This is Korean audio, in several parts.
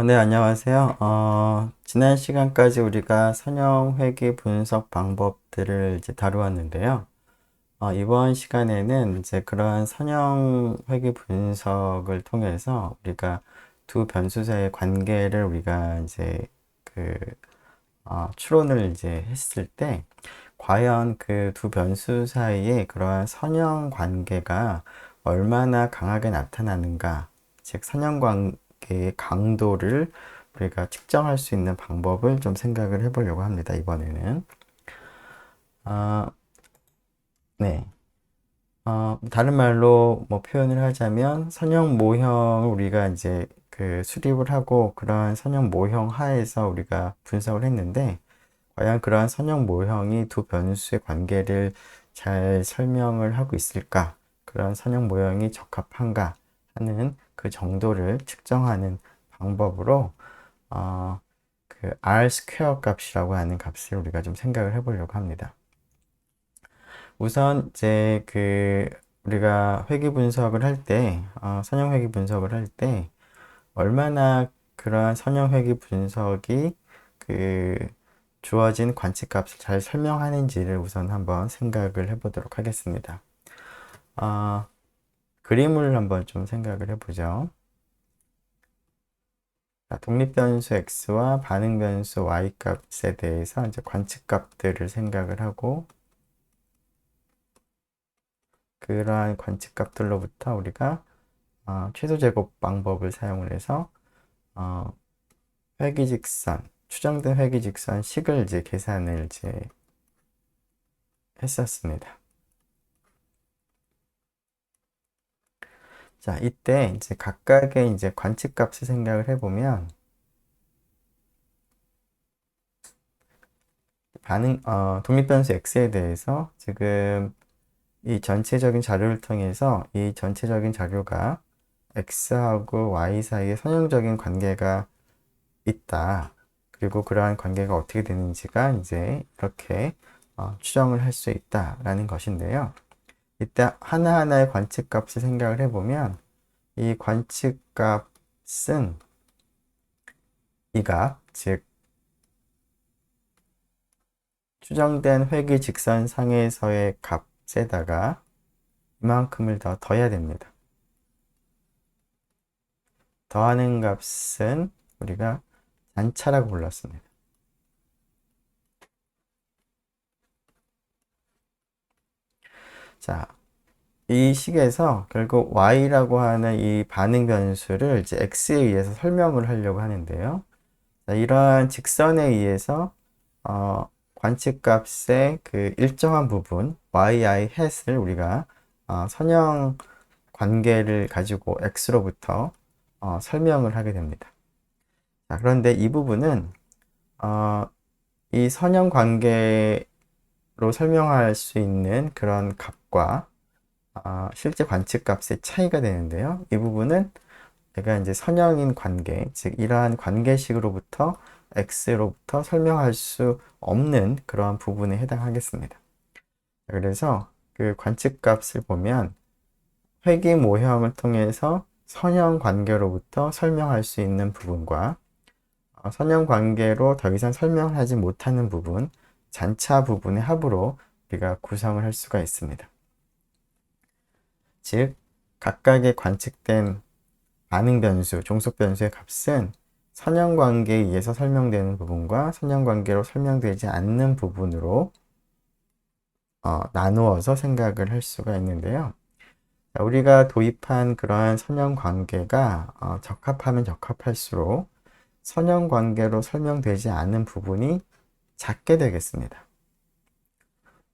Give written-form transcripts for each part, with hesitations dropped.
네, 안녕하세요. 지난 시간까지 우리가 선형 회귀 분석 방법들을 이제 다루었는데요. 이번 시간에는 이제 그러한 선형 회귀 분석을 통해서 우리가 두 변수 사이의 관계를 우리가 이제 그, 추론을 이제 했을 때, 과연 그 두 변수 사이에 그러한 선형 관계가 얼마나 강하게 나타나는가, 즉 선형 관계의 강도를 우리가 측정할 수 있는 방법을 좀 생각을 해보려고 합니다. 이번에는. 아, 네. 다른 말로 뭐 표현을 하자면 선형 모형을 우리가 이제 그 수립을 하고 그러한 선형 모형 하에서 우리가 분석을 했는데, 과연 그러한 선형 모형이 두 변수의 관계를 잘 설명을 하고 있을까? 그런 선형 모형이 적합한가 하는 그 정도를 측정하는 방법으로 그 R 스퀘어 값이라고 하는 값을 우리가 좀 생각을 해보려고 합니다. 우선 이제 그 우리가 회귀 분석을 할 때, 선형 회귀 분석을 할 때 얼마나 그러한 선형 회귀 분석이 그 주어진 관측값을 잘 설명하는지를 우선 한번 생각을 해보도록 하겠습니다. 그림을 한번 좀 생각을 해보죠. 독립변수 x와 반응변수 y 값에 대해서 이제 관측값들을 생각을 하고, 그러한 관측값들로부터 우리가 최소제곱 방법을 사용을 해서 회기직선, 추정된 회기직선 식을 이제 계산을 이제 했었습니다. 자, 이때 이제 각각의 이제 관측값을 생각을 해보면, 독립변수 x에 대해서 지금 이 전체적인 자료를 통해서 이 전체적인 자료가 x하고 y 사이에 선형적인 관계가 있다. 그리고 그러한 관계가 어떻게 되는지가 이제 이렇게 추정을 할 수 있다라는 것인데요. 이때 하나하나의 관측값을 생각을 해보면, 이 관측값은 이 값, 즉 추정된 회귀 직선상에서의 값에다가 이만큼을 더 더해야 됩니다. 더하는 값은 우리가 단차라고 불렀습니다. 자, 이 식에서 결국 y라고 하는 이 반응 변수를 이제 x에 의해서 설명을 하려고 하는데요. 자, 이러한 직선에 의해서 관측값의 그 일정한 부분 yi hat을 우리가 선형 관계를 가지고 x로부터 설명을 하게 됩니다. 자, 그런데 이 부분은 어, 이 선형 관계로 설명할 수 있는 그런 값과 실제 관측값의 차이가 되는데요. 이 부분은 제가 이제 선형인 관계, 즉 이러한 관계식으로부터 x로부터 설명할 수 없는 그러한 부분에 해당하겠습니다. 그래서 그 관측값을 보면 회귀 모형을 통해서 선형 관계로부터 설명할 수 있는 부분과 선형 관계로 더 이상 설명하지 못하는 부분, 잔차 부분의 합으로 우리가 구성을 할 수가 있습니다. 즉, 각각의 관측된 반응 변수, 종속 변수의 값은 선형 관계에 의해서 설명되는 부분과 선형 관계로 설명되지 않는 부분으로 나누어서 생각을 할 수가 있는데요. 우리가 도입한 그러한 선형 관계가 적합하면 적합할수록 선형 관계로 설명되지 않은 부분이 작게 되겠습니다.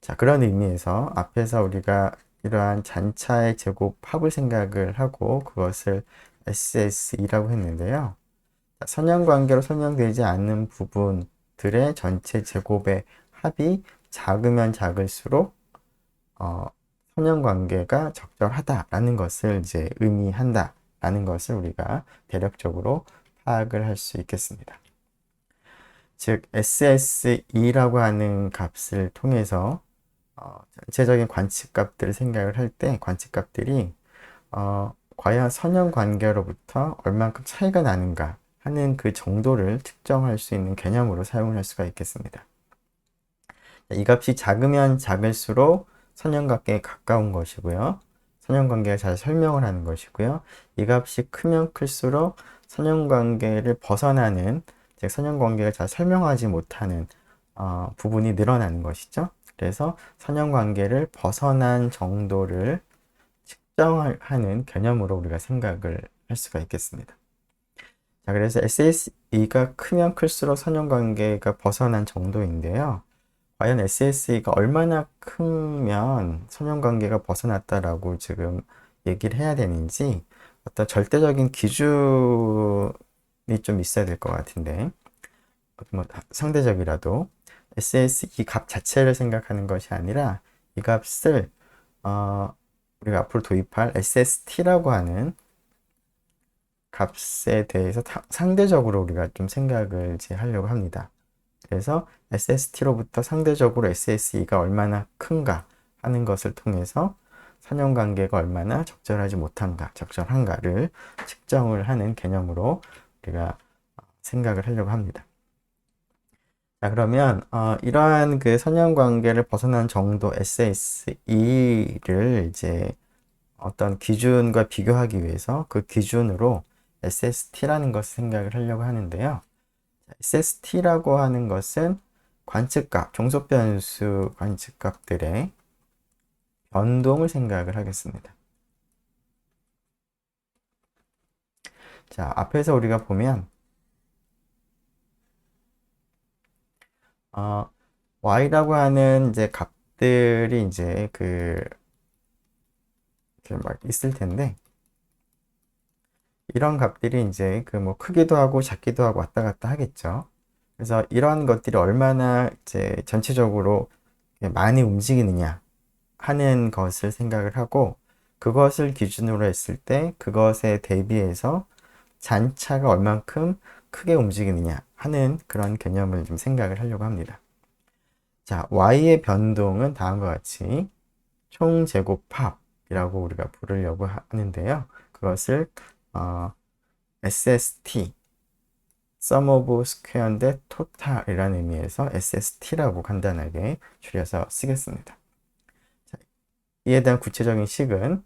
자, 그런 의미에서 앞에서 우리가 이러한 잔차의 제곱 합을 생각을 하고 그것을 SSE라고 했는데요. 선형 관계로 설명되지 않는 부분들의 전체 제곱의 합이 작으면 작을수록 선형 관계가 적절하다라는 것을 이제 의미한다라는 것을 우리가 대략적으로 파악을 할 수 있겠습니다. 즉 SSE라고 하는 값을 통해서 전체적인 관측값들을 생각을 할 때 관측값들이 과연 선형 관계로부터 얼만큼 차이가 나는가 하는 그 정도를 측정할 수 있는 개념으로 사용을 할 수가 있겠습니다. 이 값이 작으면 작을수록 선형관계에 가까운 것이고요. 선형관계가 잘 설명을 하는 것이고요. 이 값이 크면 클수록 선형관계를 벗어나는, 즉 선형관계가 잘 설명하지 못하는 부분이 늘어나는 것이죠. 그래서 선형관계를 벗어난 정도를 측정하는 개념으로 우리가 생각을 할 수가 있겠습니다. 자, 그래서 SSE가 크면 클수록 선형관계가 벗어난 정도인데요. 과연 SSE가 얼마나 크면 선형관계가 벗어났다라고 지금 얘기를 해야 되는지 어떤 절대적인 기준이 좀 있어야 될 것 같은데, 뭐 상대적이라도 SSE 값 자체를 생각하는 것이 아니라 이 값을 우리가 앞으로 도입할 SST라고 하는 값에 대해서 상대적으로 우리가 좀 생각을 이제 하려고 합니다. 그래서 SST로부터 상대적으로 SSE가 얼마나 큰가 하는 것을 통해서 선형관계가 얼마나 적절하지 못한가, 적절한가를 측정을 하는 개념으로 우리가 생각을 하려고 합니다. 자, 그러면 이러한 그 선형관계를 벗어난 정도 SSE를 이제 어떤 기준과 비교하기 위해서 그 기준으로 SST라는 것을 생각을 하려고 하는데요. SST라고 하는 것은 관측값, 종속변수 관측값들의 변동을 생각을 하겠습니다. 자, 앞에서 우리가 보면 y라고 하는 이제 값들이 이제 막 있을 텐데, 이런 값들이 이제 뭐 크기도 하고 작기도 하고 왔다 갔다 하겠죠. 그래서 이런 것들이 얼마나 이제 전체적으로 많이 움직이느냐 하는 것을 생각을 하고, 그것을 기준으로 했을 때 그것에 대비해서 잔차가 얼만큼 크게 움직이느냐 하는 그런 개념을 좀 생각을 하려고 합니다. 자, y의 변동은 다음과 같이 총제곱합이라고 우리가 부르려고 하는데요. 그것을 SST, Sum of Square인데 토탈이라는 의미에서 SST라고 간단하게 줄여서 쓰겠습니다. 자, 이에 대한 구체적인 식은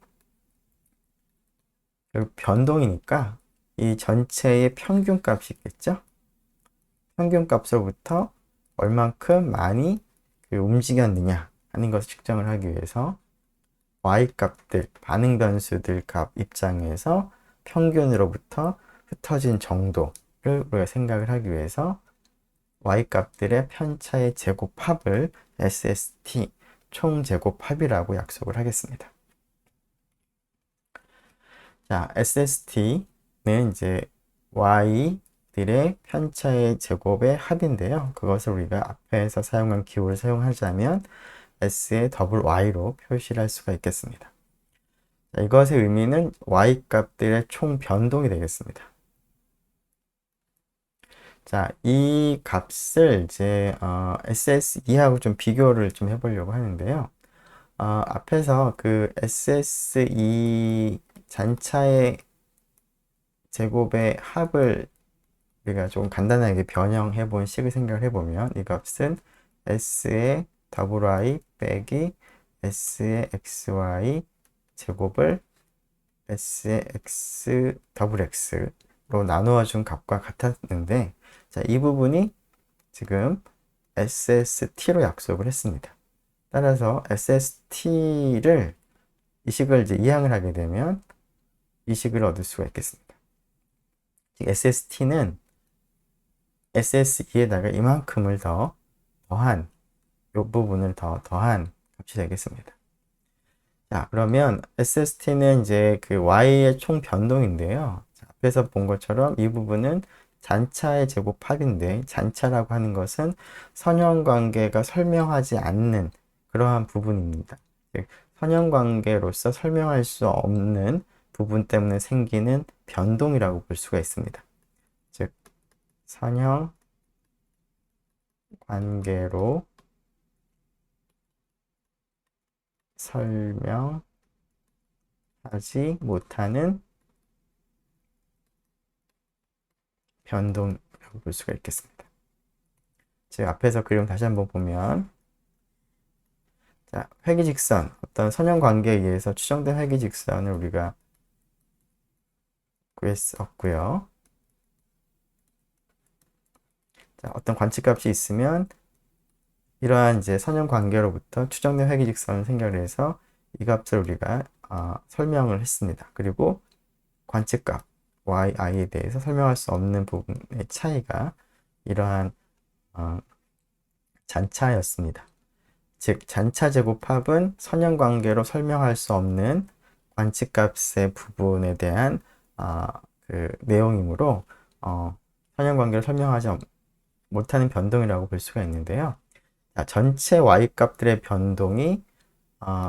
변동이니까 이 전체의 평균값이 있겠죠? 평균값으로부터 얼만큼 많이 움직였느냐 하는 것을 측정을 하기 위해서 y값들, 반응 변수들 값 입장에서 평균으로부터 흩어진 정도를 우리가 생각을 하기 위해서 y값들의 편차의 제곱합을 SST, 총제곱합이라고 약속을 하겠습니다. 자, SST는 이제 y들의 편차의 제곱의 합인데요. 그것을 우리가 앞에서 사용한 기호를 사용하자면 S의 더블 Y로 표시를 할 수가 있겠습니다. 자, 이것의 의미는 Y 값들의 총 변동이 되겠습니다. 자, 이 값을 이제 SSE하고 좀 비교를 좀 해보려고 하는데요. 앞에서 그 SSE 잔차의 제곱의 합을 우리가 좀 간단하게 변형해 본 식을 생각을 해보면 이 값은 S의 더블 Y 빼기 S의 XY 제곱을 S의 X 더블 X로 나누어 준 값과 같았는데, 자, 이 부분이 지금 SST로 약속을 했습니다. 따라서 SST를 이 식을 이제 이항을 하게 되면 이 식을 얻을 수가 있겠습니다. SST는 SSE에다가 이만큼을 더한, 이 부분을 더한 값이 되겠습니다. 자, 그러면 SST는 이제 그 Y의 총 변동인데요. 자, 앞에서 본 것처럼 이 부분은 잔차의 제곱합인데, 잔차라고 하는 것은 선형관계가 설명하지 않는 그러한 부분입니다. 즉, 선형관계로서 설명할 수 없는 부분 때문에 생기는 변동이라고 볼 수가 있습니다. 즉, 선형관계로 설명하지 못하는 변동이라고 볼 수가 있겠습니다. 즉 앞에서 그림 다시 한번 보면, 자, 회기직선, 어떤 선형 관계에 의해서 추정된 회기직선을 우리가 구했었고요. 자, 어떤 관측값이 있으면 이러한 이제 선형 관계로부터 추정된 회기직선을 생겨내서 이 값을 우리가 설명을 했습니다. 그리고 관측값 yi에 대해서 설명할 수 없는 부분의 차이가 이러한 잔차였습니다. 즉 잔차 제곱합은 선형 관계로 설명할 수 없는 관측값의 부분에 대한 그 내용이므로 선형 관계를 설명하지 못하는 변동이라고 볼 수가 있는데요. 자, 전체 y 값들의 변동이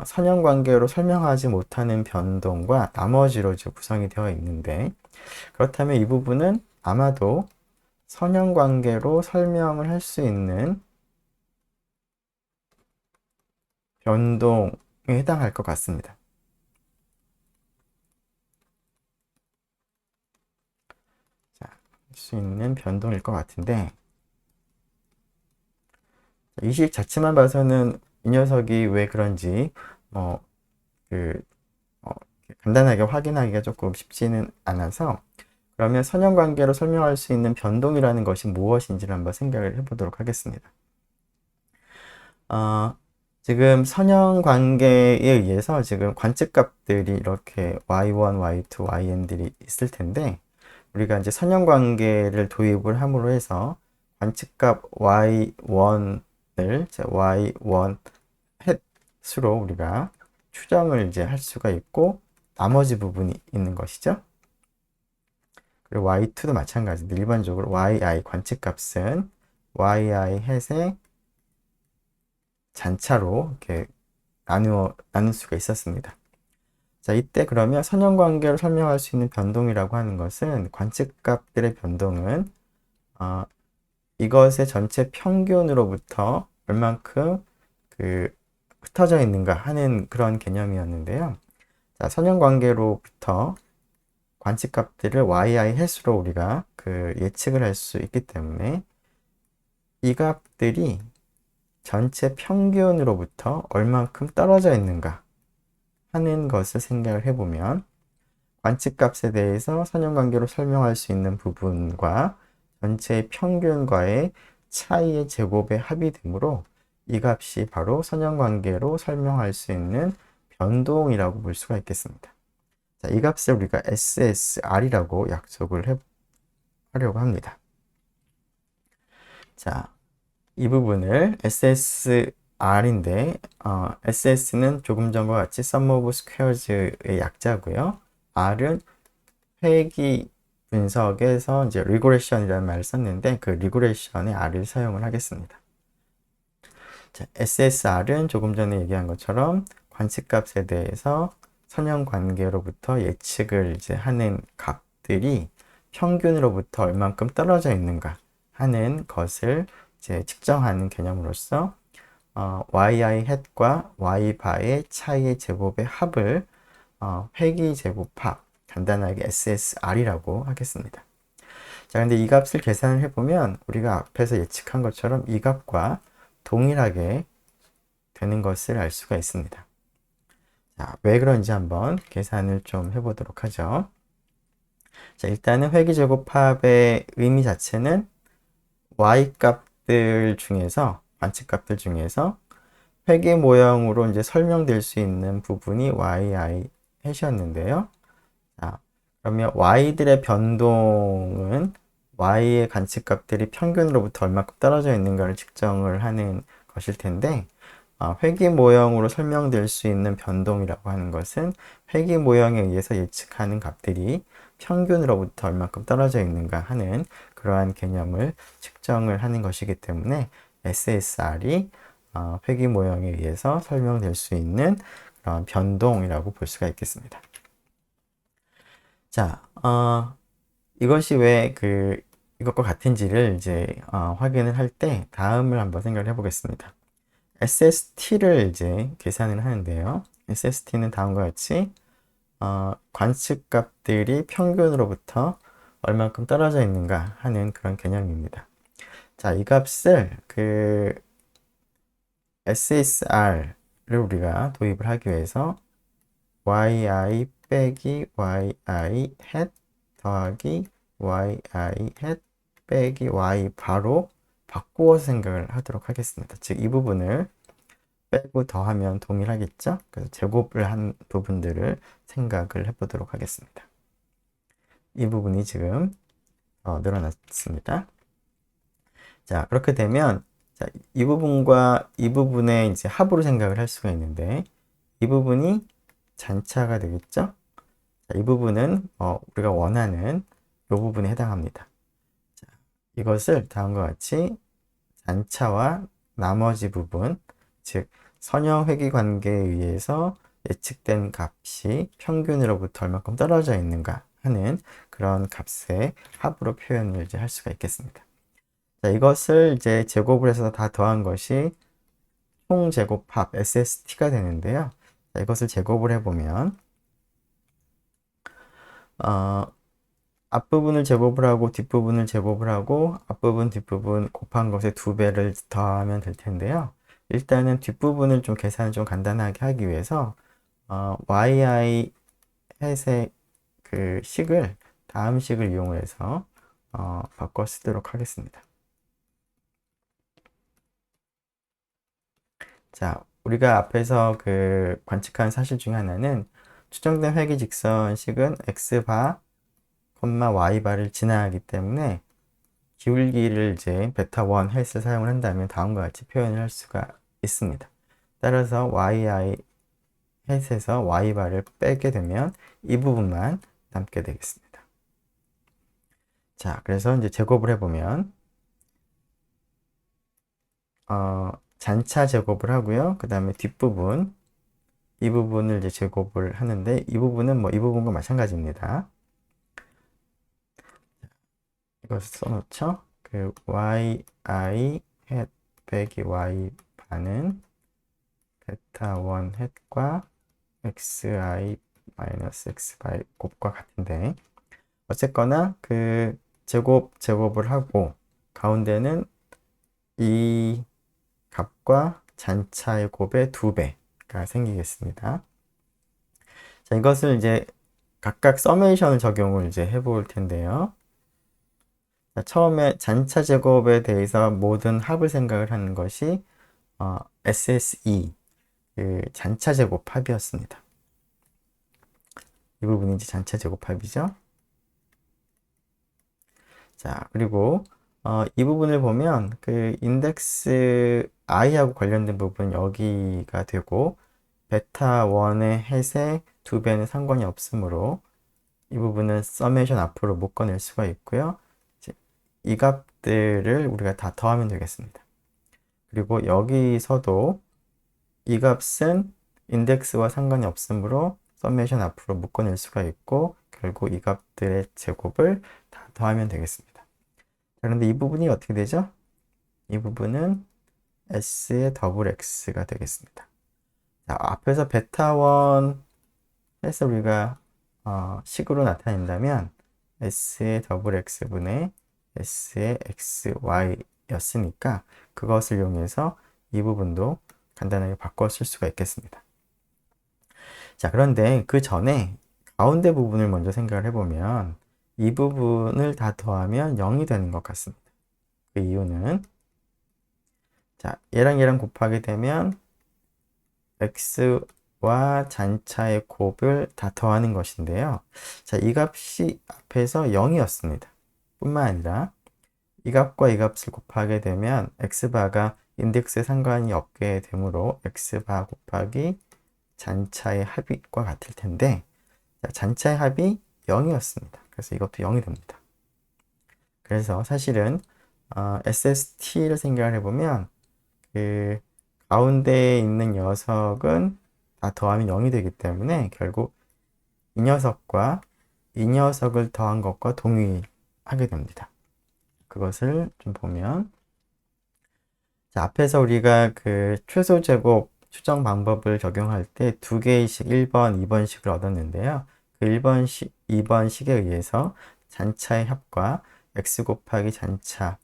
선형 관계로 설명하지 못하는 변동과 나머지로 구성이 되어 있는데, 그렇다면 이 부분은 아마도 선형 관계로 설명을 할 수 있는 변동에 해당할 것 같습니다. 자, 할 수 있는 변동일 것 같은데, 이 식 자체만 봐서는 이 녀석이 왜 그런지 그 간단하게 확인하기가 조금 쉽지는 않아서, 그러면 선형 관계로 설명할 수 있는 변동이라는 것이 무엇인지를 한번 생각을 해보도록 하겠습니다. 지금 선형 관계에 의해서 지금 관측값들이 이렇게 y1, y2, yn들이 있을 텐데, 우리가 이제 선형 관계를 도입을 함으로 해서 관측값 y1을 y1 햇수로 우리가 추정을 이제 할 수가 있고, 나머지 부분이 있는 것이죠. 그리고 y2도 마찬가지인데, 일반적으로 yi 관측값은 yi 햇의 잔차로 이렇게 나눌 수가 있었습니다. 자, 이때 그러면 선형 관계로 설명할 수 있는 변동이라고 하는 것은, 관측값들의 변동은 이것의 전체 평균으로부터 얼만큼 흩어져 있는가 하는 그런 개념이었는데요. 자, 선형 관계로부터 관측값들을 yi 햇수로 우리가 예측을 할 수 있기 때문에 이 값들이 전체 평균으로부터 얼만큼 떨어져 있는가 하는 것을 생각을 해보면, 관측값에 대해서 선형관계로 설명할 수 있는 부분과 전체의 평균과의 차이의 제곱의 합이 되므로 이 값이 바로 선형관계로 설명할 수 있는 변동이라고 볼 수가 있겠습니다. 자, 이 값을 우리가 SSR이라고 약속을 하려고 합니다. 자, 이 부분을 SSR인데, SS는 조금 전과 같이 Sum of Squares의 약자고요. R은 회귀 분석에서 이제 Regression이라는 말을 썼는데, 그 Regression의 R을 사용을 하겠습니다. 자, SSR은 조금 전에 얘기한 것처럼 관측값에 대해서 선형 관계로부터 예측을 이제 하는 값들이 평균으로부터 얼만큼 떨어져 있는가 하는 것을 이제 측정하는 개념으로서 yi 햇과 y 바의 차이의 제곱의 합을 회귀 제곱합, 간단하게 SSR이라고 하겠습니다. 자, 근데 이 값을 계산을 해보면 우리가 앞에서 예측한 것처럼 이 값과 동일하게 되는 것을 알 수가 있습니다. 자, 왜 그런지 한번 계산을 좀 해보도록 하죠. 자, 일단은 회귀제곱합의 의미 자체는 y값들 중에서, 관측값들 중에서 회귀 모형으로 이제 설명될 수 있는 부분이 yi 햇이었는데요. 자, 그러면 y들의 변동은 y의 관측값들이 평균으로부터 얼마큼 떨어져 있는가를 측정을 하는 것일 텐데, 회귀 모형으로 설명될 수 있는 변동이라고 하는 것은 회귀 모형에 의해서 예측하는 값들이 평균으로부터 얼마큼 떨어져 있는가 하는 그러한 개념을 측정을 하는 것이기 때문에 SSR이 회귀 모형에 의해서 설명될 수 있는 그런 변동이라고 볼 수가 있겠습니다. 자, 이것이 왜 이것과 같은지를 이제 확인을 할 때 다음을 한번 생각을 해보겠습니다. SST를 이제 계산을 하는데요. SST는 다음과 같이 관측값들이 평균으로부터 얼만큼 떨어져 있는가 하는 그런 개념입니다. 자, 이 값을 SSR를 우리가 도입을 하기 위해서 yi 빼기 yi hat 더하기 yi hat 빼기 y 바로 바꾸어서 생각을 하도록 하겠습니다. 즉, 이 부분을 빼고 더하면 동일하겠죠? 그래서 제곱을 한 부분들을 생각을 해보도록 하겠습니다. 이 부분이 지금 늘어났습니다. 자, 그렇게 되면 자, 이 부분과 이 부분의 이제 합으로 생각을 할 수가 있는데 이 부분이 잔차가 되겠죠? 자, 이 부분은 우리가 원하는 이 부분에 해당합니다. 자, 이것을 다음과 같이 잔차와 나머지 부분, 즉 선형회귀 관계에 의해서 예측된 값이 평균으로부터 얼마큼 떨어져 있는가 하는 그런 값의 합으로 표현을 이제 할 수가 있겠습니다. 자, 이것을 이제 제곱을 해서 다 더한 것이 총제곱합 SST가 되는데요. 자, 이것을 제곱을 해보면 앞부분을 제곱을 하고 뒷부분을 제곱을 하고 앞부분 뒷부분 곱한 것의 2배를 더하면 될 텐데요. 일단은 뒷부분을 좀 계산을 좀 간단하게 하기 위해서 yi 햇의 그 식을 다음 식을 이용해서 바꿔 쓰도록 하겠습니다. 자, 우리가 앞에서 관측한 사실 중에 하나는 추정된 회귀직선식은 x바, y바를 지나가기 때문에 기울기를 이제 베타1 헬스를 사용을 한다면 다음과 같이 표현을 할 수가 있습니다. 따라서 yi 헬스에서 y바를 빼게 되면 이 부분만 남게 되겠습니다. 자, 그래서 이제 제곱을 해보면 잔차 제곱을 하고요. 그 다음에 뒷부분 이 부분을 이제 제곱을 하는데 이 부분은 이 부분과 마찬가지입니다. 이것을 써놓죠. yi hat 빼기 y 반은 베타 1 hat과 xi 마이너스 xy 곱과 같은데 어쨌거나 제곱을 하고 가운데는 이 값과 잔차의 곱의 2배가 생기겠습니다. 자, 이것을 이제 각각 서메이션을 적용을 이제 해볼 텐데요. 자, 처음에 잔차 제곱에 대해서 모든 합을 생각을 하는 것이 SSE 잔차 제곱 합이었습니다. 이 부분이 이제 잔차 제곱 합이죠. 자, 그리고 이 부분을 보면 인덱스 i하고 관련된 부분 여기가 되고 베타 1의 햇의 2배는 상관이 없으므로 이 부분은 서메이션 앞으로 묶어낼 수가 있고요. 이 값들을 우리가 다 더하면 되겠습니다. 그리고 여기서도 이 값은 인덱스와 상관이 없으므로 서메이션 앞으로 묶어낼 수가 있고 결국 이 값들의 제곱을 다 더하면 되겠습니다. 그런데 이 부분이 어떻게 되죠? 이 부분은 S의 더블 X가 되겠습니다. 자, 앞에서 베타 1 해서 우리가 식으로 나타낸다면 S의 더블 X분의 S의 XY 였으니까 그것을 이용해서 이 부분도 간단하게 바꿔 쓸 수가 있겠습니다. 자, 그런데 그 전에 가운데 부분을 먼저 생각을 해보면 이 부분을 다 더하면 0이 되는 것 같습니다. 그 이유는 자, 얘랑 곱하게 되면 x와 잔차의 곱을 다 더하는 것인데요. 자, 이 값이 앞에서 0이었습니다. 뿐만 아니라 이 값과 이 값을 곱하게 되면 x바가 인덱스에 상관이 없게 되므로 x바 곱하기 잔차의 합과 같을 텐데 자, 잔차의 합이 0이었습니다. 그래서 이것도 0이 됩니다. 그래서 사실은 SST를 생각을 해보면 가운데에 있는 녀석은 다 더하면 0이 되기 때문에 결국 이 녀석과 이 녀석을 더한 것과 동일하게 됩니다. 그것을 좀 보면 자, 앞에서 우리가 최소 제곱 추정 방법을 적용할 때 두 개의 식 1번, 2번식을 얻었는데요. 1번식, 2번식에 의해서 잔차의 합과 x 곱하기 잔차의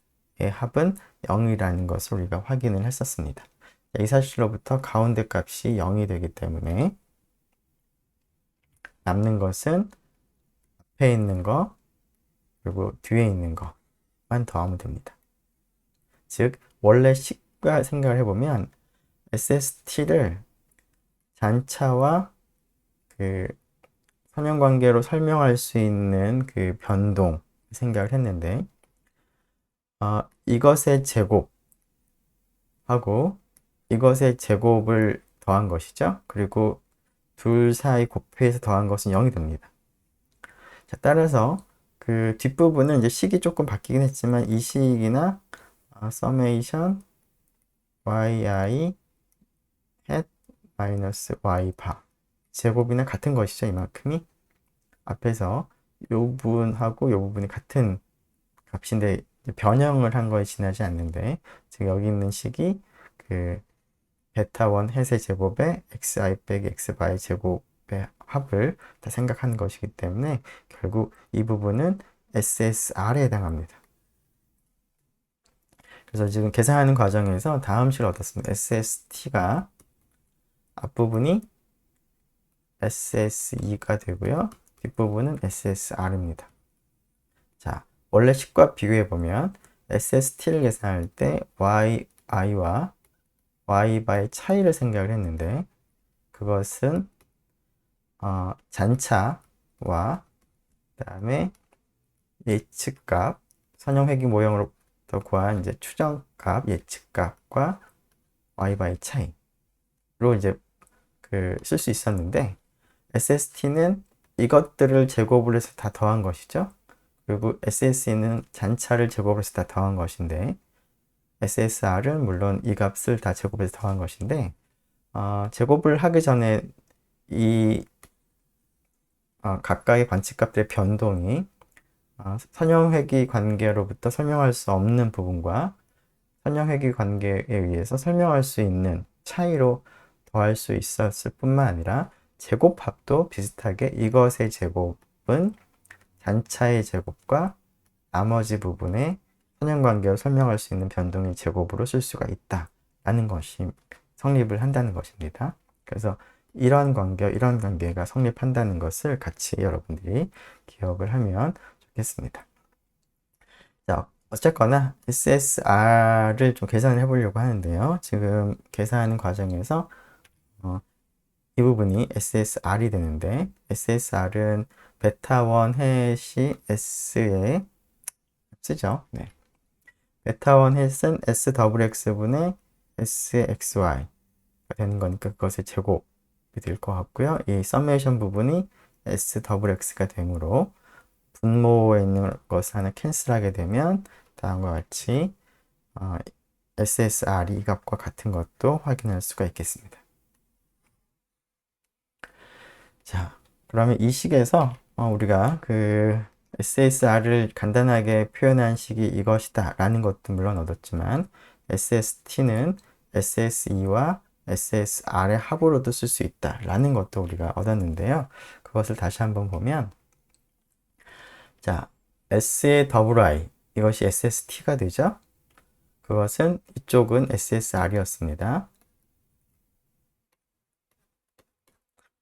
합은 0이라는 것을 우리가 확인을 했었습니다. 이 사실로부터 가운데 값이 0이 되기 때문에 남는 것은 앞에 있는 거 그리고 뒤에 있는 것만 더하면 됩니다. 즉 원래 식과 생각을 해보면 SST를 잔차와 그 선형관계로 설명할 수 있는 그 변동 생각을 했는데 이것의 제곱하고 이것의 제곱을 더한 것이죠. 그리고 둘 사이 곱해서 더한 것은 0이 됩니다. 자, 따라서 그 뒷부분은 이제 식이 조금 바뀌긴 했지만 이 식이나 summation yi hat 마이너스 y 바 제곱이나 같은 것이죠. 이만큼이 앞에서 요 부분하고 요 부분이 같은 값인데 변형을 한 거에 지나지 않는데 지금 여기 있는 식이 그 베타1 햇의 제곱에 xi 빼기 x바의 제곱의 합을 다 생각하는 것이기 때문에 결국 이 부분은 SSR에 해당합니다. 그래서 지금 계산하는 과정에서 다음 식을 얻었습니다. SST가 앞부분이 SSE가 되고요. 뒷부분은 SSR입니다. 자, 원래 식과 비교해보면 SST를 계산할 때 yi와 y바의 차이를 생각을 했는데 그것은 잔차와 그 다음에 예측값 선형회귀 모형으로부터 구한 이제 추정값 예측값과 y바의 차이로 이제 쓸 수 있었는데 SST는 이것들을 제곱을 해서 다 더한 것이죠. 그리고 SSE는 잔차를 제곱을 해서 다 더한 것인데 SSR은 물론 이 값을 다 제곱해서 더한 것인데 제곱을 하기 전에 이 각각의 관측값들의 변동이 선형회귀 관계로부터 설명할 수 없는 부분과 선형회귀 관계에 의해서 설명할 수 있는 차이로 더할 수 있었을 뿐만 아니라 제곱합도 비슷하게 이것의 제곱은 잔차의 제곱과 나머지 부분의 선형관계로 설명할 수 있는 변동의 제곱으로 쓸 수가 있다라는 것이 성립을 한다는 것입니다. 그래서 이런 관계가 성립한다는 것을 같이 여러분들이 기억을 하면 좋겠습니다. 자, 어쨌거나 SSR을 좀 계산을 해보려고 하는데요. 지금 계산하는 과정에서 이 부분이 SSR이 되는데 SSR은 베타1 햇이 S에 쓰죠. 네. 베타1 햇은 SXX분의 SXY가 되는 거니까 그것의 제곱이 될 것 같고요. 이 서메이션 부분이 SXX가 되므로 분모에 있는 것을 하나 캔슬하게 되면 다음과 같이 SSR이 이 값과 같은 것도 확인할 수가 있겠습니다. 자, 그러면 이 식에서 우리가 그 SSR을 간단하게 표현한 식이 이것이다 라는 것도 물론 얻었지만 SST는 SSE와 SSR의 합으로도 쓸 수 있다 라는 것도 우리가 얻었는데요. 그것을 다시 한번 보면 자, S의 WI 이것이 SST가 되죠. 그것은 이쪽은 SSR이었습니다.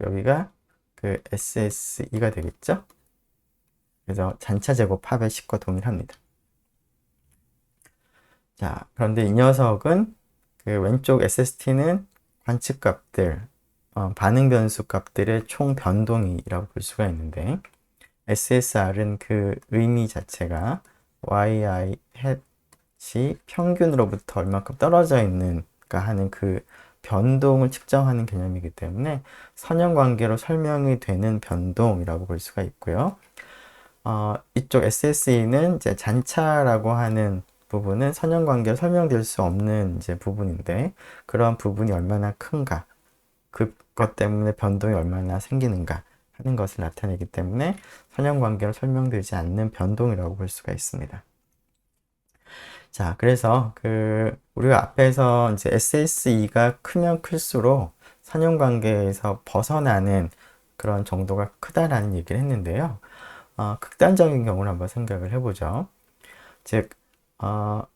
여기가 그 SSE가 되겠죠. 그래서 잔차 제곱 합의 식과 동일합니다. 자, 그런데 이 녀석은 그 왼쪽 SST는 관측값들, 반응 변수 값들의 총 변동이라고 볼 수가 있는데 SSR은 그 의미 자체가 yi 햇이 평균으로부터 얼마큼 떨어져 있는가 하는 그 변동을 측정하는 개념이기 때문에 선형관계로 설명이 되는 변동이라고 볼 수가 있고요. 이쪽 SSE는 이제 잔차라고 하는 부분은 선형관계로 설명될 수 없는 이제 부분인데 그런 부분이 얼마나 큰가 그것 때문에 변동이 얼마나 생기는가 하는 것을 나타내기 때문에 선형관계로 설명되지 않는 변동이라고 볼 수가 있습니다. 자, 그래서 우리가 앞에서 이제 SSE가 크면 클수록 선형관계에서 벗어나는 그런 정도가 크다라는 얘기를 했는데요. 극단적인 경우를 한번 생각을 해보죠. 즉,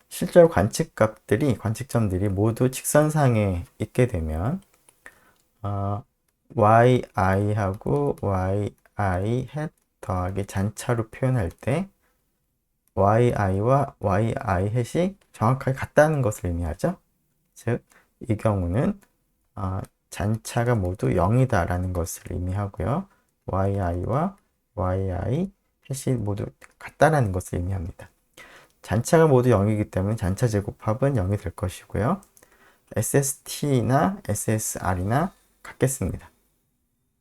실제로 관측점들이 모두 직선상에 있게 되면, yi하고 yi 햇 더하기 잔차로 표현할 때, yi와 yi 햇이 정확하게 같다는 것을 의미하죠. 즉, 이 경우는 잔차가 모두 0이다 라는 것을 의미하고요. yi와 yi 햇이 모두 같다라는 것을 의미합니다. 잔차가 모두 0이기 때문에 잔차 제곱합은 0이 될 것이고요. SST나 SSR이나 같겠습니다.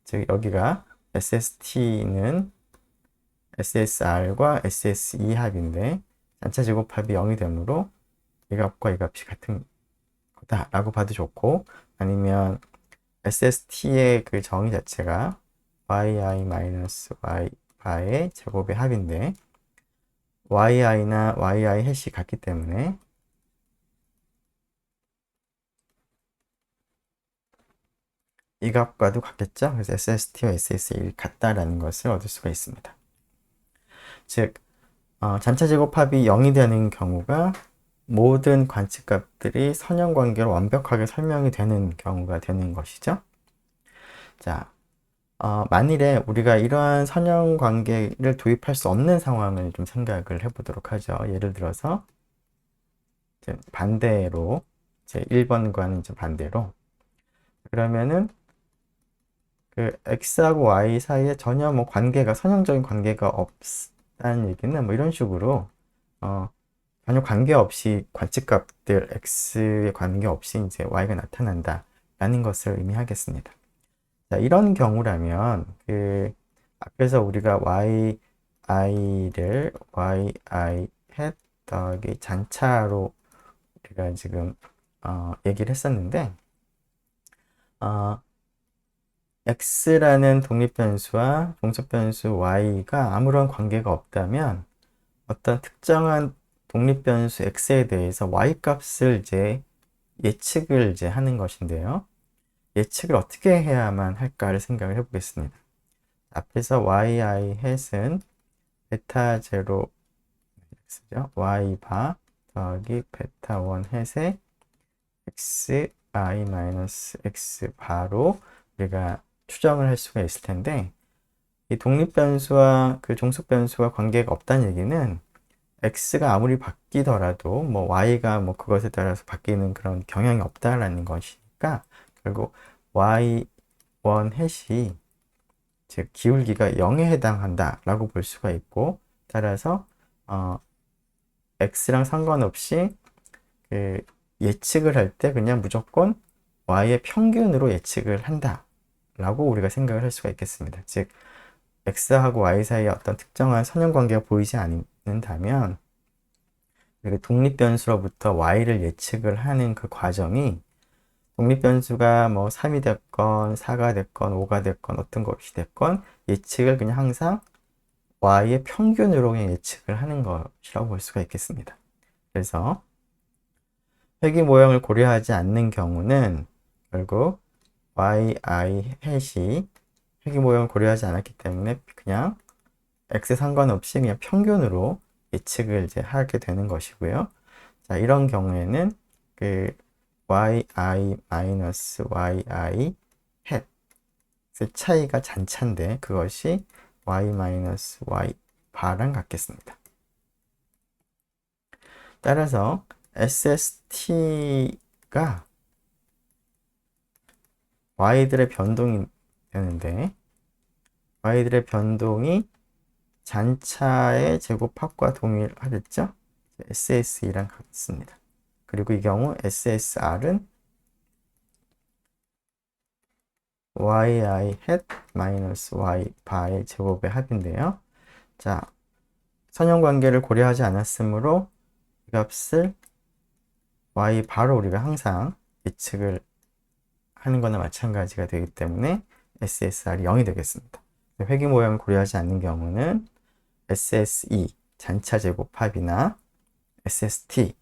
즉 여기가 SST는 SSR과 SSE 합인데 잔차 제곱합이 0이 되므로 이 값과 이 값이 같은 거다 라고 봐도 좋고, 아니면 SST의 그 정의 자체가 yi-y의 제곱의 합인데 yi나 yi 햇이 같기 때문에 이 값과도 같겠죠. 그래서 SST와 SSE 같다라는 것을 얻을 수가 있습니다. 즉 잔차 제곱합이 0이 되는 경우가 모든 관측값들이 선형관계로 완벽하게 설명이 되는 경우가 되는 것이죠. 자, 만일에 우리가 이러한 선형관계를 도입할 수 없는 상황을 좀 생각을 해보도록 하죠. 예를 들어서 반대로 제 1번과는 좀 반대로, 그러면은 그 x하고 y 사이에 전혀 뭐 선형적인 관계가 없다는 얘기는 뭐 이런 식으로 전혀 관계없이 관측값들 x에 관계없이 이제 y가 나타난다 라는 것을 의미하겠습니다. 자, 이런 경우라면 앞에서 우리가 yi를 yi 햇 더하기 잔차로 우리가 지금 얘기를 했었는데, x라는 독립변수와 종속변수 y가 아무런 관계가 없다면 어떤 특정한 독립변수 x에 대해서 y 값을 이제 예측을 이제 하는 것인데요. 예측을 어떻게 해야만 할까를 생각을 해보겠습니다. 앞에서 yi 햇은 베타 제로 x죠. y 바 더하기 베타 1 햇의 x i 마이너스 x 바로 우리가 추정을 할 수가 있을 텐데, 이 독립변수와 그 종속변수와 관계가 없다는 얘기는 x가 아무리 바뀌더라도 뭐 y가 뭐 그것에 따라서 바뀌는 그런 경향이 없다라는 것이니까 결국 y1 햇이 즉 기울기가 0에 해당한다 라고 볼 수가 있고, 따라서 x랑 상관없이 그 예측을 할 때 그냥 무조건 y의 평균으로 예측을 한다 라고 우리가 생각을 할 수가 있겠습니다. 즉 x하고 y 사이에 어떤 특정한 선형관계가 보이지 않는다면 독립변수로부터 y를 예측을 하는 그 과정이 독립변수가 뭐 3이 됐건 4가 됐건 5가 됐건 어떤 것이 됐건 예측을 그냥 항상 y의 평균으로 그냥 예측을 하는 것이라고 볼 수가 있겠습니다. 그래서 회귀 모형을 고려하지 않는 경우는 결국 yi 햇이 회귀 모형을 고려하지 않았기 때문에 그냥 x에 상관없이 그냥 평균으로 예측을 이제 하게 되는 것이고요. 자, 이런 경우에는 그 yi 마이너스 yi 햇의 차이가 잔차인데 그것이 y 마이너스 y 바랑 같겠습니다. 따라서 SST가 y들의 변동이 되는데 y들의 변동이 잔차의 제곱합과 동일하겠죠? SSE랑 같습니다. 그리고 이 경우 SSR은 yi 햇 마이너스 y 바의 제곱의 합인데요. 자, 선형관계를 고려하지 않았으므로 이 값을 y 바로 우리가 항상 예측을 하는 거나 마찬가지가 되기 때문에 SSR이 0이 되겠습니다. 회귀 모형을 고려하지 않는 경우는 SSE 잔차 제곱합이나 SST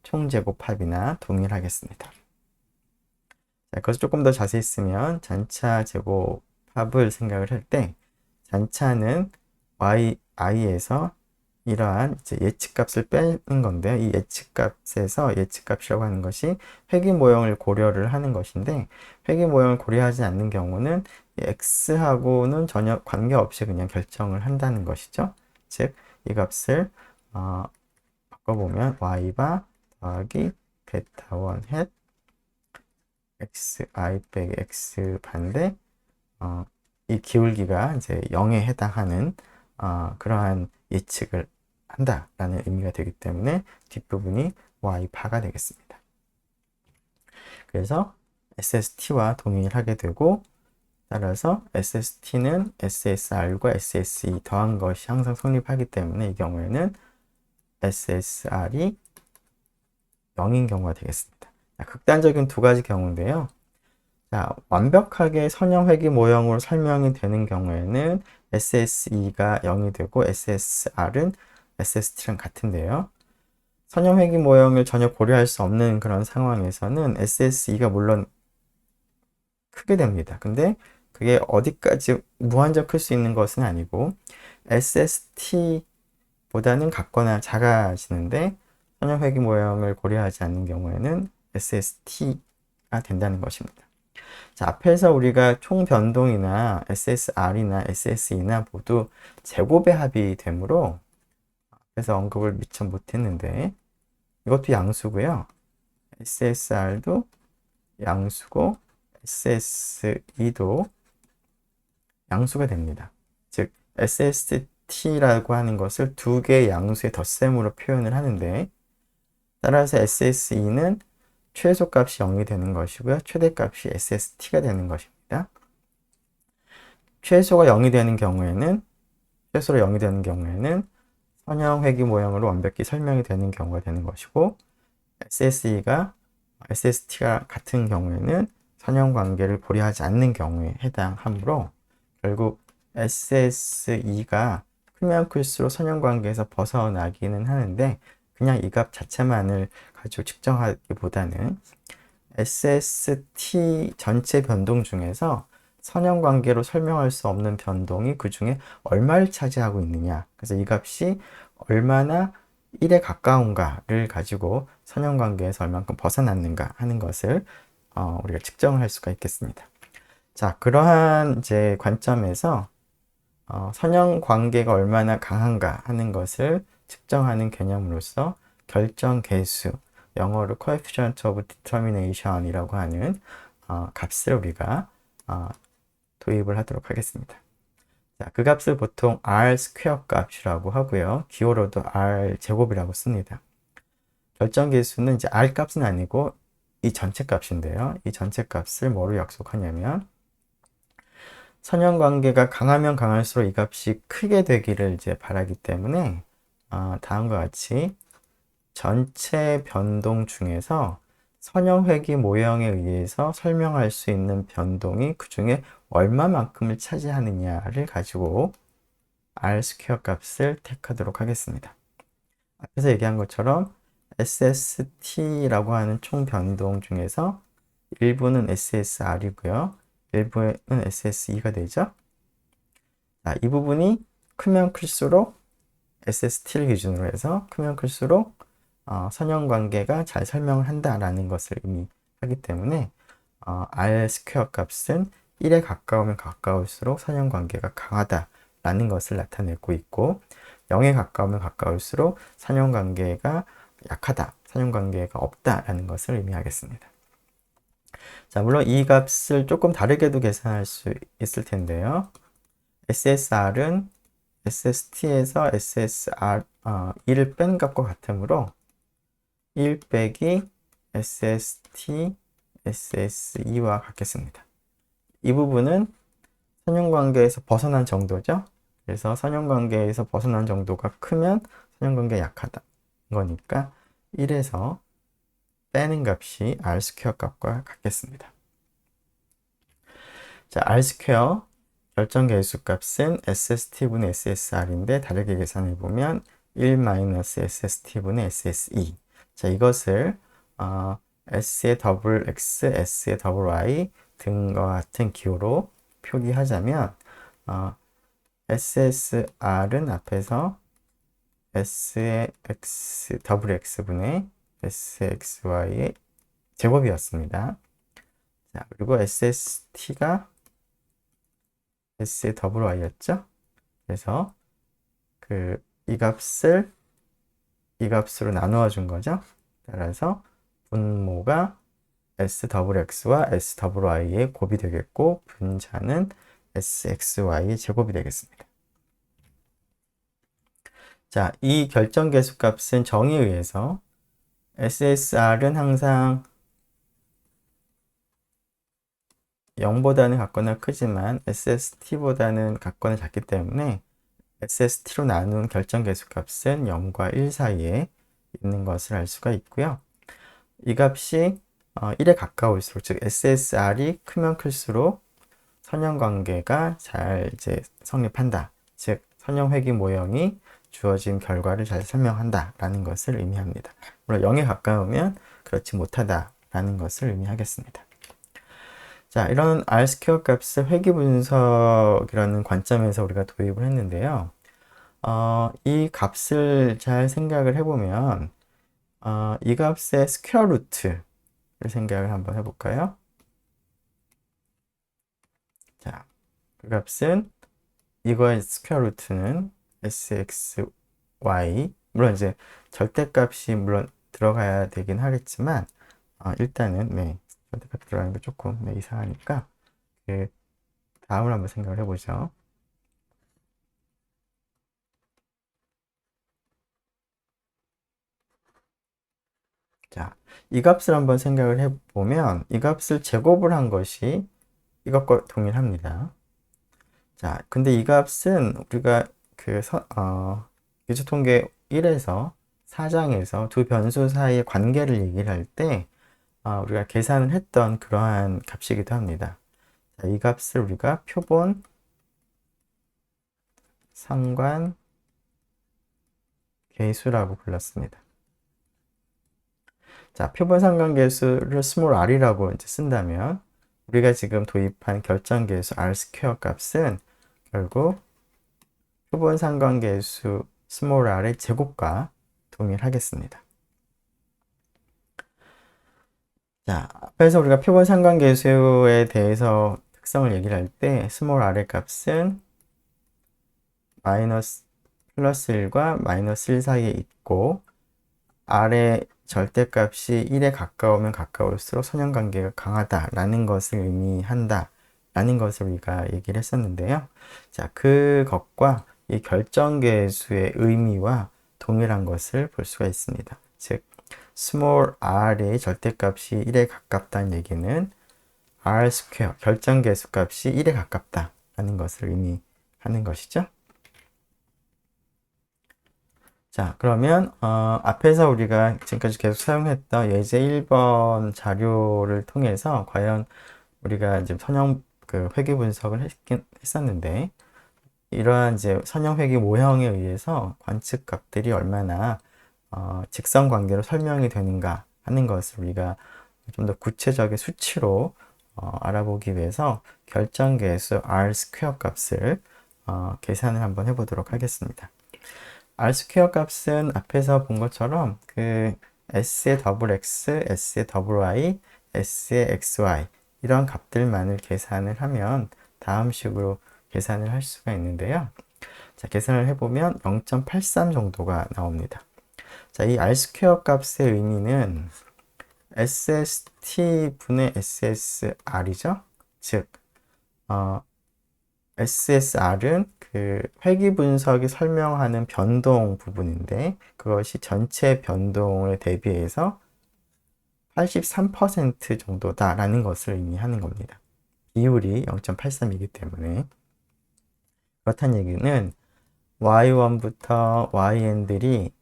총제곱합이나 동일하겠습니다. 자, 그것을 조금 더 자세히 쓰면 잔차 제곱합을 생각을 할 때 잔차는 i에서 이러한 이제 예측값을 빼는 건데요. 이 예측값에서 예측값이라고 하는 것이 회귀 모형을 고려를 하는 것인데, 회귀 모형을 고려하지 않는 경우는 x하고는 전혀 관계없이 그냥 결정을 한다는 것이죠. 즉, 이 값을 바꿔보면 y바 더하기 베타 1 햇 xi 빼기 x 반대, 이 기울기가 이제 0에 해당하는 그러한 예측을 한다라는 의미가 되기 때문에 뒷부분이 y바가 되겠습니다. 그래서 SST와 동일하게 되고, 따라서 SST는 SSR과 SSE 더한 것이 항상 성립하기 때문에 이 경우에는 SSR이 0인 경우가 되겠습니다. 극단적인 두 가지 경우인데요. 자, 완벽하게 선형 회귀 모형으로 설명이 되는 경우에는 SSE가 0이 되고 SSR은 SST랑 같은데요. 선형 회귀 모형을 전혀 고려할 수 없는 그런 상황에서는 SSE가 물론 크게 됩니다. 근데 그게 어디까지 무한정 클 수 있는 것은 아니고 SST보다는 같거나 작아지는데, 선형 회귀 모형을 고려하지 않는 경우에는 SST가 된다는 것입니다. 자, 앞에서 우리가 총 변동이나 SSR이나 SSE나 모두 제곱의 합이 되므로 앞에서 언급을 미처 못했는데, 이것도 양수고요. SSR도 양수고 SSE도 양수가 됩니다. 즉 SST라고 하는 것을 두 개의 양수의 덧셈으로 표현을 하는데, 따라서 SSE는 최소값이 0이 되는 것이고요. 최대값이 SST가 되는 것입니다. 최소가 0이 되는 경우에는, 최소로 0이 되는 경우에는 선형 회귀 모형으로 완벽히 설명이 되는 경우가 되는 것이고, SSE가 SST가 같은 경우에는 선형 관계를 고려하지 않는 경우에 해당하므로, 결국 SSE가 크면 클수록 선형 관계에서 벗어나기는 하는데, 그냥 이 값 자체만을 가지고 측정하기보다는 SST 전체 변동 중에서 선형 관계로 설명할 수 없는 변동이 그 중에 얼마를 차지하고 있느냐, 그래서 이 값이 얼마나 1에 가까운가를 가지고 선형 관계에서 얼만큼 벗어났는가 하는 것을 우리가 측정을 할 수가 있겠습니다. 자, 그러한 이제 관점에서 선형 관계가 얼마나 강한가 하는 것을 측정하는 개념으로서 결정 계수, 영어로 coefficient of determination 이라고 하는 값을 우리가 도입을 하도록 하겠습니다. 자, 그 값을 보통 R 스퀘어 값이라고 하고요. 기호로도 R 제곱이라고 씁니다. 결정 계수는 이제 R 값은 아니고 이 전체 값인데요. 이 전체 값을 뭐로 약속하냐면, 선형 관계가 강하면 강할수록 이 값이 크게 되기를 이제 바라기 때문에 다음과 같이 전체 변동 중에서 선형 회귀 모형에 의해서 설명할 수 있는 변동이 그 중에 얼마만큼을 차지하느냐를 가지고 R 스퀘어 값을 택하도록 하겠습니다. 앞에서 얘기한 것처럼 SST라고 하는 총 변동 중에서 일부는 SSR이고요. 일부는 SSE가 되죠. 자, 이 부분이 크면 클수록 SST를 기준으로 해서 크면 클수록 선형 관계가 잘 설명을 한다라는 것을 의미하기 때문에 R 스퀘어 값은 1에 가까우면 가까울수록 선형 관계가 강하다라는 것을 나타내고 있고, 0에 가까우면 가까울수록 선형 관계가 약하다, 선형 관계가 없다라는 것을 의미하겠습니다. 자, 물론 이 값을 조금 다르게도 계산할 수 있을 텐데요. SSR은 SST에서 SSR 1을 뺀 값과 같으므로 1 빼기 SST SSE와 같겠습니다. 이 부분은 선형관계에서 벗어난 정도죠. 그래서 선형관계에서 벗어난 정도가 크면 선형관계가 약하다 거니까 1에서 빼는 값이 R 스퀘어 값과 같겠습니다. 자, R 스퀘어 결정 계수 값은 SST분의 SSR인데 다르게 계산해 보면 1-SST분의 SSE. 자, 이것을 S의 더블 X, S의 더블 Y 등과 같은 기호로 표기하자면 SSR은 앞에서 S의 X, 더블 X분의 SXY의 제곱이었습니다. 자, 그리고 SST가 S의 더블 Y였죠? 그래서 이 값을 이 값으로 나누어 준 거죠. 따라서 분모가 S 더블 X와 S 더블 Y의 곱이 되겠고, 분자는 SXY의 제곱이 되겠습니다. 자, 이 결정계수 값은 정의에 의해서 SSR은 항상 0보다는 같거나 크지만 SST보다는 같거나 작기 때문에 SST로 나눈 결정계수 값은 0과 1 사이에 있는 것을 알 수가 있고요. 이 값이 1에 가까울수록, 즉 SSR이 크면 클수록 선형관계가 잘 이제 성립한다. 즉 선형회귀 모형이 주어진 결과를 잘 설명한다 라는 것을 의미합니다. 물론 0에 가까우면 그렇지 못하다 라는 것을 의미하겠습니다. 자, 이런 R 스퀘어 값을 회귀 분석이라는 관점에서 우리가 도입을 했는데요. 이 값을 잘 생각을 해보면 이 값의 스퀘어 루트를 생각을 한번 해볼까요? 자, 그 값은 이거의 스퀘어 루트는 SXY, 물론 이제 절대값이 물론 들어가야 되긴 하겠지만 일단은 네, 절대값 들어가는 게 조금 이상하니까 그 다음을 한번 생각을 해보죠. 자, 이 값을 한번 생각을 해보면 이 값을 제곱을 한 것이 이것과 동일합니다. 자, 근데 이 값은 우리가 유추통계 1에서 4장에서 두 변수 사이의 관계를 얘기를 할 때 우리가 계산을 했던 그러한 값이기도 합니다. 자, 이 값을 우리가 표본 상관 계수라고 불렀습니다. 자, 표본 상관 계수를 스몰 r이라고 이제 쓴다면 우리가 지금 도입한 결정 계수 R 스퀘어 값은 결국 표본 상관 계수 스몰 r의 제곱과 동일하겠습니다. 자, 앞에서 우리가 표본 상관 계수에 대해서 특성을 얘기를 할 때 스몰 r의 값은 마이너스 플러스 1과 마이너스 1 사이에 있고 r의 절대값이 1에 가까우면 가까울수록 선형관계가 강하다라는 것을 의미한다 라는 것을 우리가 얘기를 했었는데요. 자, 그것과 이 결정계수의 의미와 동일한 것을 볼 수가 있습니다. 즉 스몰 r의 절대값이 1에 가깝다는 얘기는 r 스퀘어 결정계수 값이 1에 가깝다 라는 것을 의미하는 것이죠. 자, 그러면 앞에서 우리가 지금까지 계속 사용했던 예제 1번 자료를 통해서 과연 우리가 이제 선형 회귀 분석을 했었는데 이러한 이제 선형 회귀 모형에 의해서 관측 값들이 얼마나 직선 관계로 설명이 되는가 하는 것을 우리가 좀 더 구체적인 수치로 알아보기 위해서 결정계수 R 스퀘어 값을 계산을 한번 해보도록 하겠습니다. R 스퀘어 값은 앞에서 본 것처럼 S의 더블 X, S의 더블 Y, S의 XY 이런 값들만을 계산을 하면 다음 식으로 계산을 할 수가 있는데요. 자, 계산을 해보면 0.83 정도가 나옵니다. 자, 이 R 스퀘어 값의 의미는 SST 분의 SSR이죠. 즉, SSR은 회귀 분석이 설명하는 변동 부분인데 그것이 전체 변동에 대비해서 83% 정도다라는 것을 의미하는 겁니다. 비율이 0.83이기 때문에 그렇다는 얘기는 y1부터 yn들이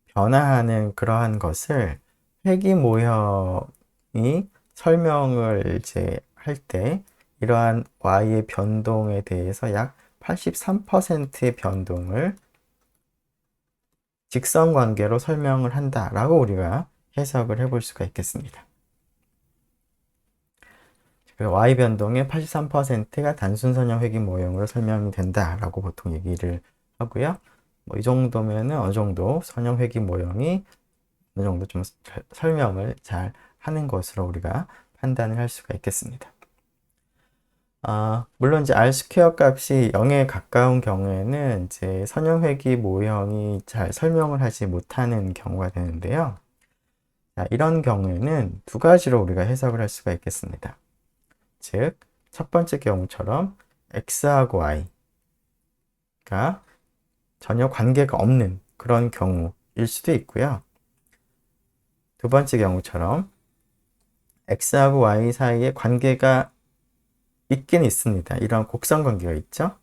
변화하는 그러한 것을 회귀 모형이 설명을 이제 할 때 이러한 y의 변동에 대해서 약 83%의 변동을 직선 관계로 설명을 한다라고 우리가 해석을 해볼 수가 있겠습니다. 그 y 변동의 83%가 단순 선형 회귀 모형으로 설명이 된다라고 보통 얘기를 하고요. 뭐 이 정도면은 어느 정도 선형 회귀 모형이 어느 정도 좀 설명을 잘 하는 것으로 우리가 판단을 할 수가 있겠습니다. 물론 이제 R 스퀘어 값이 0에 가까운 경우에는 이제 선형 회귀 모형이 잘 설명을 하지 못하는 경우가 되는데요. 자, 이런 경우에는 두 가지로 우리가 해석을 할 수가 있겠습니다. 즉, 첫 번째 경우처럼 x하고 y가 전혀 관계가 없는 그런 경우일 수도 있고요. 두 번째 경우처럼 x하고 y 사이에 관계가 있긴 있습니다. 이런 곡선 관계가 있죠.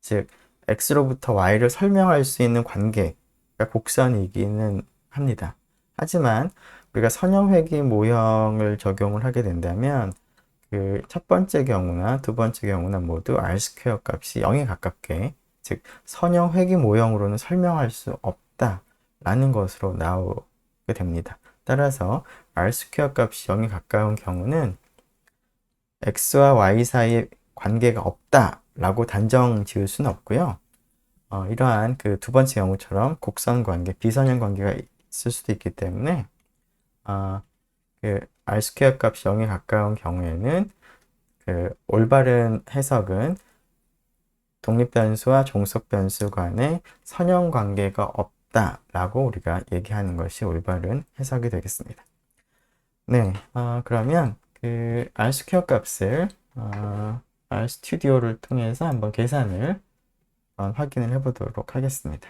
즉, x로부터 y를 설명할 수 있는 관계가 곡선이기는 합니다. 하지만 우리가 선형회귀 모형을 적용을 하게 된다면 그 첫 번째 경우나 두 번째 경우나 모두 r 스퀘어 값이 0에 가깝게, 즉 선형회귀 모형으로는 설명할 수 없다라는 것으로 나오게 됩니다. 따라서 r 스퀘어 값이 0에 가까운 경우는 x와 y 사이에 관계가 없다라고 단정 지을 수는 없고요. 이러한 그 두 번째 경우처럼 곡선 관계, 비선형 관계가 있을 수도 있기 때문에 그 r 스퀘어 값이 0에 가까운 경우에는 그 올바른 해석은 독립변수와 종속변수 간의 선형 관계가 없다라고 우리가 얘기하는 것이 올바른 해석이 되겠습니다. 네, 그러면 그 R 스퀘어 값을 R 스튜디오를 통해서 한번 계산을 확인을 해보도록 하겠습니다.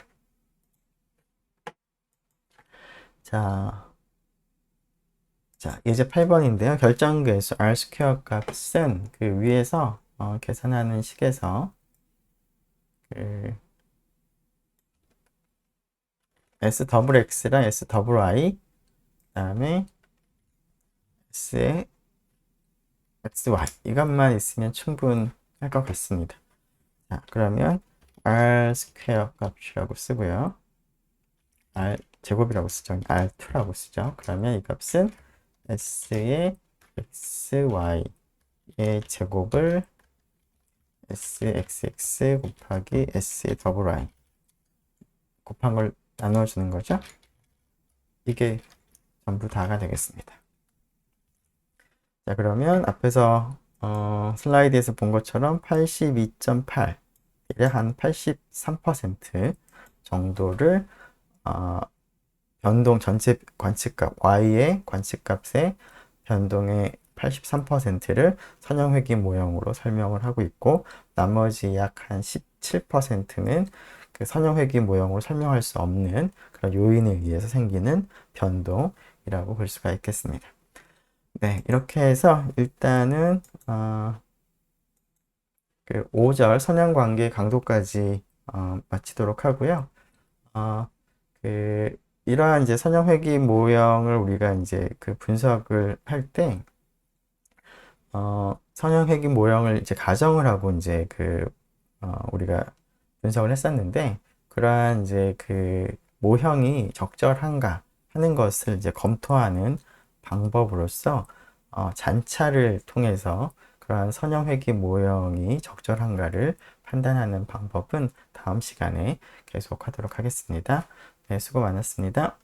자, 예제 8번인데요. 결정계수 R 스퀘어 값은 그 위에서 계산하는 식에서 그 S 더블 X랑 S 더블 Y, 그 다음에 S의 XY 이것만 있으면 충분할 것 같습니다. 자, 그러면 R 스퀘어 값이라고 쓰고요. R 제곱이라고 쓰죠. R2라고 쓰죠. 그러면 이 값은 S의 XY의 제곱을 SXX 곱하기 S의 더블 Y 곱한 걸 나누어주는 거죠. 이게 전부 다가 되겠습니다. 자, 그러면 앞에서 슬라이드에서 본 것처럼 82.8, 한 83% 정도를 변동 전체 관측값 y의 관측값의 변동의 83%를 선형회귀 모형으로 설명을 하고 있고, 나머지 약 한 17%는 그 선형회귀 모형으로 설명할 수 없는 그런 요인에 의해서 생기는 변동이라고 볼 수가 있겠습니다. 네, 이렇게 해서 일단은 그 5절 선형관계 강도까지 마치도록 하고요. 이러한 이제 선형회귀 모형을 우리가 이제 그 분석을 할 때 선형회귀 모형을 이제 가정을 하고 이제 우리가 분석을 했었는데, 그러한 이제 그 모형이 적절한가 하는 것을 이제 검토하는 방법으로서 잔차를 통해서 그러한 선형회귀 모형이 적절한가를 판단하는 방법은 다음 시간에 계속하도록 하겠습니다. 네, 수고 많았습니다.